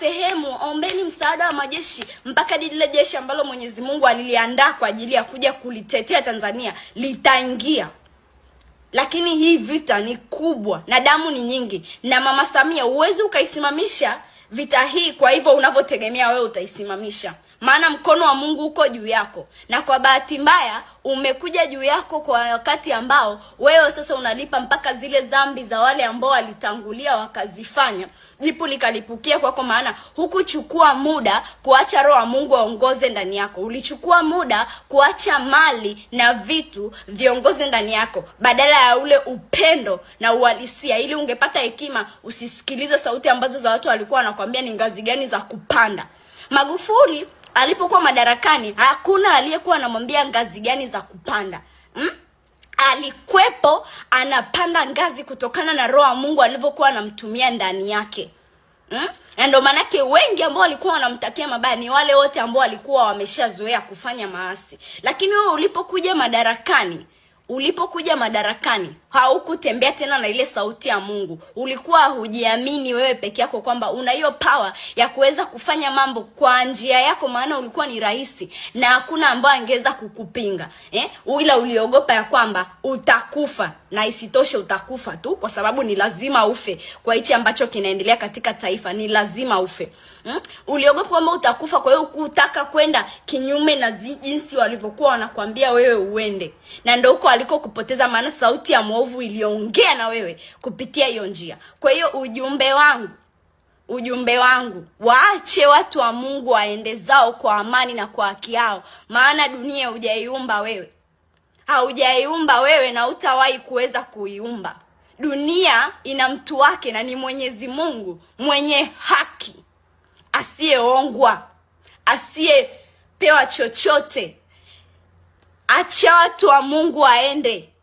sehemu ombeni msaada wa majeshi mpaka lile jeshi ambalo Mwenyezi Mungu aliliandaa kwa ajili ya kuja kulitetea Tanzania litaingia. Lakini hii vita ni kubwa na damu ni nyingi, na Mama Samia huwezi ukaisimamisha vita hii kwa hivyo unavyotegemea wewe utaisimamisha. Maana mkono wa Mungu uko juu yako, na kwa bahati mbaya umekuja juu yako kwa wakati ambao wewe sasa unalipa mpaka zile dhambi za wale ambao walitangulia wakazifanya. Jipu likalipukia kwako, maana hukuchukua muda kuacha Roho wa Mungu aongoze ndani yako. Ulichukua muda kuacha mali na vitu viongoze ndani yako badala ya ule upendo na uhalisia, ili ungepata hekima usisikilize sauti ambazo za watu walikuwa wanakuambia ni ngazi gani za kupanda. Magufuli alipokuwa madarakani hakuna aliyekuwa anamwambia ngazi gani za kupanda. Alikwepo anapanda ngazi kutokana na Roho wa Mungu alivyokuwa anamtumia ndani yake. Na ndio manake wengi ambao walikuwa wanamtakia mabaya ni wale wote ambao walikuwa wameshazoea kufanya maasi. Lakini wewe ulipokuja madarakani haukutembea tena na ile sauti ya Mungu. Ulikuwa hujiamini wewe peke yako kwamba una hiyo power ya kuweza kufanya mambo kwa njia yako, maana ulikuwa ni rahisi na hakuna ambaye angeweza kukupinga. Ila uliogopa ya kwamba utakufa, na isitoshe utakufa tu kwa sababu ni lazima ufe. Kwa hichi ambacho kinaendelea katika taifa ni lazima ufe. Uliogopa kwamba utakufa, kwa hiyo kutaka kwenda kinyume na jinsi walivyokuwa wanakuambia wewe uende. Na ndio huko aliko kupoteza, maana sauti ya mwovu iliongea na wewe kupitia hiyo njia. Kwa hiyo ujumbe wangu, waache watu wa Mungu waende zao kwa amani na kwa haki yao, maana dunia haujaiumba wewe na hutawahi kuweza kuiumba. Dunia ina mtu wake na ni Mwenyezi Mungu mwenye haki, asiyeongwa, asiyepewa chochote. Acha watu wa Mungu waende.